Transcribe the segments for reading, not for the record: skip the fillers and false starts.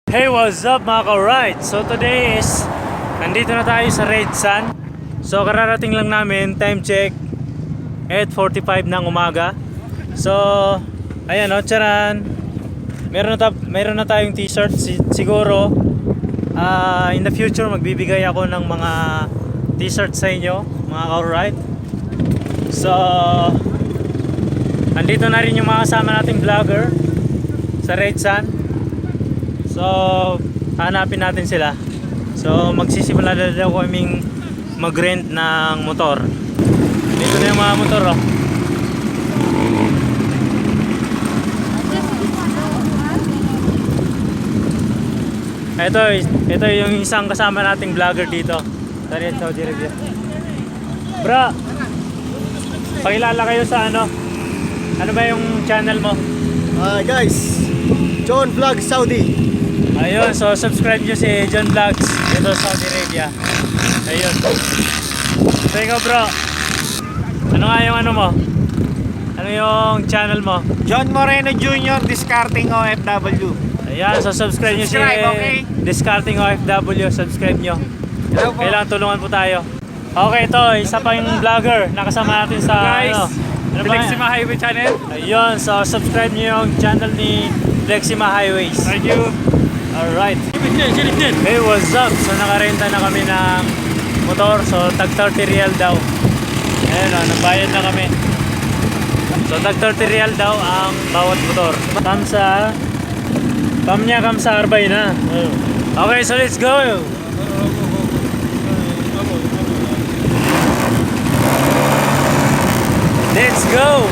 Hey, what's up mga ka-ride? So today is nandito na tayo sa Red Sun. So kararating lang namin, time check 8:45 ng umaga. So ayan o, charan. Meron na tayong t-shirt. Siguro in the future magbibigay ako ng mga t-shirt sa inyo mga ka-ride. So andito na rin yung mga kasama nating vlogger sa Red Sun. So, hanapin natin sila. So, magsisimula na daw kaming mag-rent ng motor. Dito na yung mga motor, oh. Ito yung isang kasama nating vlogger dito sa Red Saudi Arabia. Bro, pakilala kayo sa ano? Ano ba yung channel mo? Guys, John Vlog Saudi. Ayun, so subscribe nyo si John Vlogs dito sa Saudi Arabia. Ayun. So ikaw bro, ano nga yung ano mo? Ano yung channel mo? John Moreno Jr. Discarding OFW. Ayan, so subscribe nyo si Okay. Discarding OFW. Subscribe nyo. Hello po. Kailangan tulungan po tayo. Okay, ito, isa pa yung vlogger nakasama natin sa Guys, ano ba? Flexima Highway Channel. Ayun, so subscribe nyo yung channel ni Flexima Highways. Thank you. Alright. Hey, what's up? So nakarenta na kami ng motor. So tag 30 real daw. Ayun o, nabayad na kami. So tag 30 real daw ang bawat motor. Kamsa arbay na. Okay, so let's go. Let's go.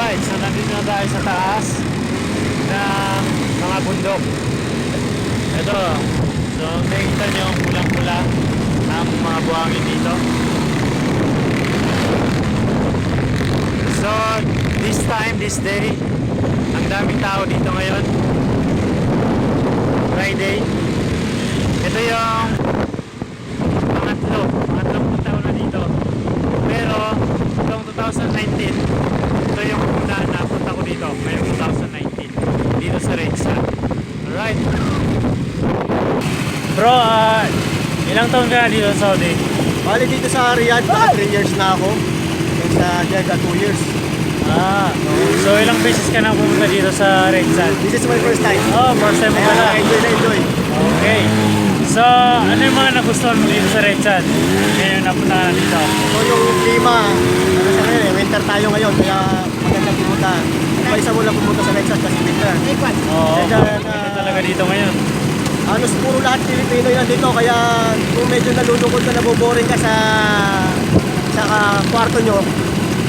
Alright, so nandito na tayo sa taas ng mga bundok. Ito, so nakikita nyo yung pulang-pula ng mga buhangin dito. So, this day, ang daming tao dito ngayon. Friday. Ito yung pangatlong taon na dito. Pero, itong 2019, ito yung una na punta ko dito. Ngayong 2019, dito sa Redsan. Alright. Bro, ilang taon ka na dito sa Saudi? Bali dito sa Riyadh, 3 years na ako. Yung sa Jeddah, 2 years. So ilang beses ka na pumunta dito sa Redsan? This is my first time. Oh, first time mo Kaya pala. enjoy na enjoy. Okay. So, ano yung mga nagustuhan mo dito sa Redsan? Ngayon napunta ka na dito. So yung klima, ano sa ngayon, winter tayo ngayon, kaya maganda pumunta. Kaya isa mo lang pumunta sa Riyadh kasi winter. Oo, Kaya ganda talaga dito ngayon. halos puro lahat Pilipino yan dito, kaya kung medyo nalulungkot ka, naboboring ka sa kwarto nyo,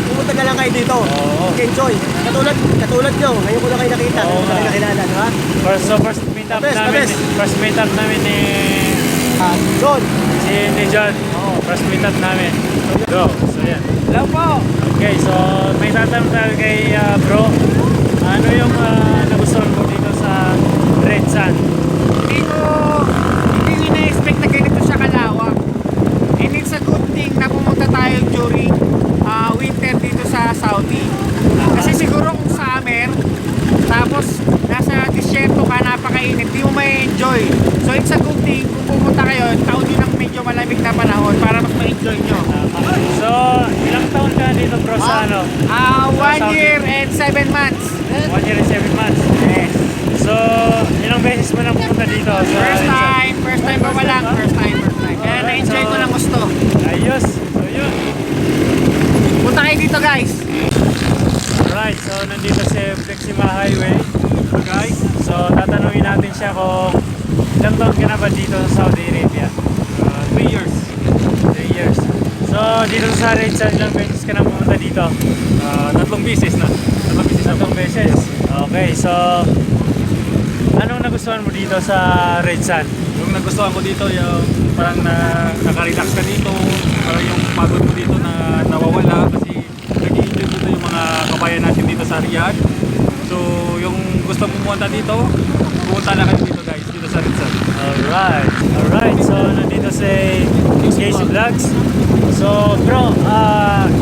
pumunta na lang kayo dito. Oo. Enjoy. Katulad nyo, ngayon ko lang kayo nakita, Oo ngayon ko lang kayo nakilala, di ba? First meet up The namin. best. First meet up namin ni John. ni John. First meet up namin. Go. So yan. Hello po. Okay, so may tatanong tayo kay bro. Ano yung nagustuhan mo dito sa Redsan? Hindi ina-expect na ganito siya kalawak. And it's a good thing na pumunta tayo during winter dito sa Saudi. Kasi siguro kung summer, tapos nasa disyerto ka, napakainit, di mo may enjoy. So it's a good thing kung pumunta kayo, taon yun ng medyo malamig na panahon para mas ma-enjoy nyo. So, ilang taon ka dito bro sa ano? 1 year and 7 months. 1 year and 7 months. Yes. So, ilang beses mo na pumunta dito sa First Redsan? time pa lang, first time. Kaya na-enjoy ko ng gusto. Ayos. So, yun. Punta kayo dito guys. Alright, so nandito si Flexima Highway. Guys, so tatanungin natin siya kung ilang taon ka na ba dito sa Saudi Arabia? 3 years. 3 years. So dito sa Redsan, ilang beses ka na pumunta dito? 3 beses na. 3 beses. Okay, so anong nagustuhan mo dito sa Redsan? Yung nagustuhan ko dito, yung parang nakaka-relax ka dito, parang yung pagod mo dito na nawawala kasi nag-i-enjoy dito yung mga kabayan natin dito sa Riyadh. So yung gusto mo pumunta dito, pumunta na kayo dito guys, dito sa Redsan. Alright, so nandito si Casey Vlogs. So bro,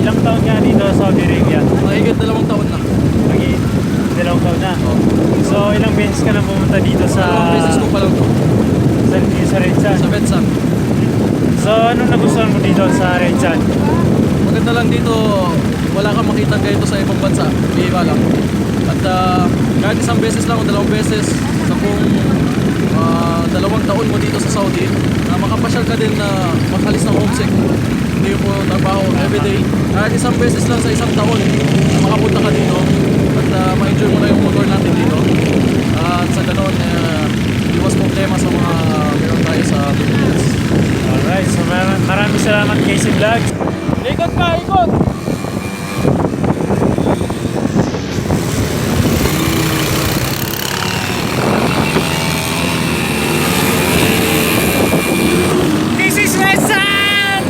ilang taon ka dito sa Saudi Arabia? Mahigit 2 taon na. Lagi, 2 taon na. So ilang beses ka na pumunta dito sa 2 beses ko pa lang to. sa Redsan? Sa Betsan. So anong nagustuhan mo dito sa Redsan? Maganda lang dito, wala kang makita ganito sa ibang bansa. Bihira lang. At kahit isang beses lang o 2 beses sa kung 2 taon mo dito sa Saudi, na makapasyal ka din na makalis ng homesick. Hindi mo trabaho everyday. Kahit isang beses lang sa isang taon na makapunta ka dito at ma-enjoy mo na yung motor natin dito. At sa ganon, iwas problema sa mga meron tayo sa Pilipinas. Alright, so maraming salamat Casey Vlogs. Ikot ka, ikot! This is Redsan!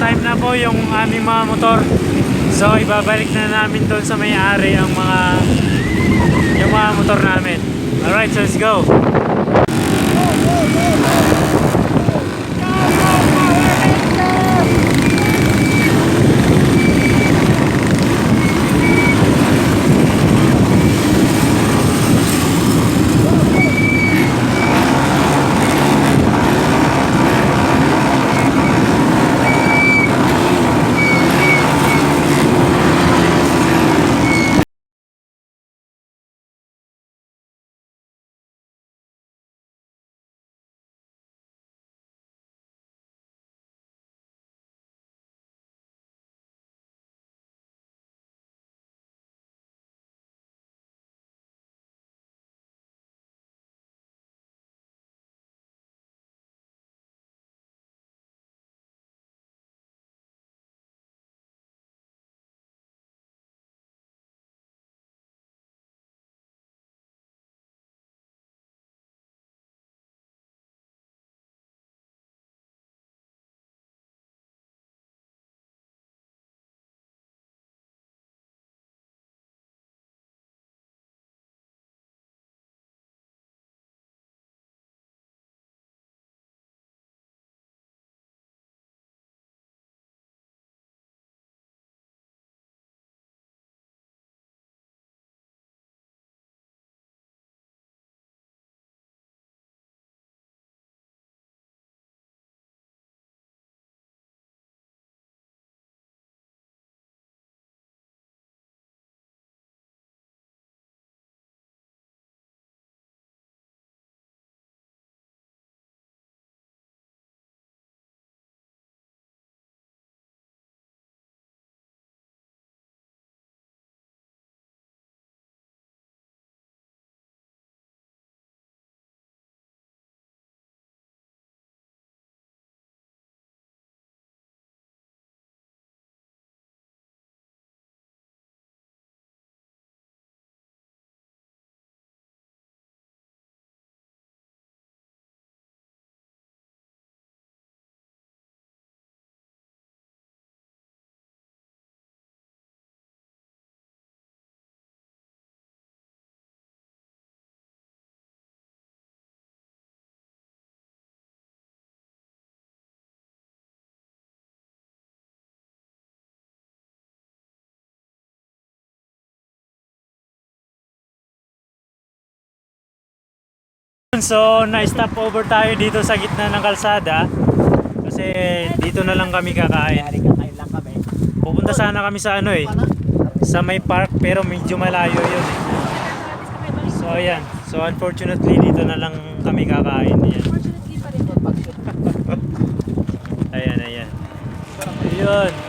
time na po yung aming mga motor. So ibabalik na namin doon sa may-ari ang yung mga motor namin. Alright, so let's go. So, na-stop over tayo dito sa gitna ng kalsada kasi dito na lang kami kakain. Pupunta sana kami sa sa may park pero medyo malayo yun eh. So, ayan. So, unfortunately, dito na lang kami kakain. Ayan. Ayan. Ayun.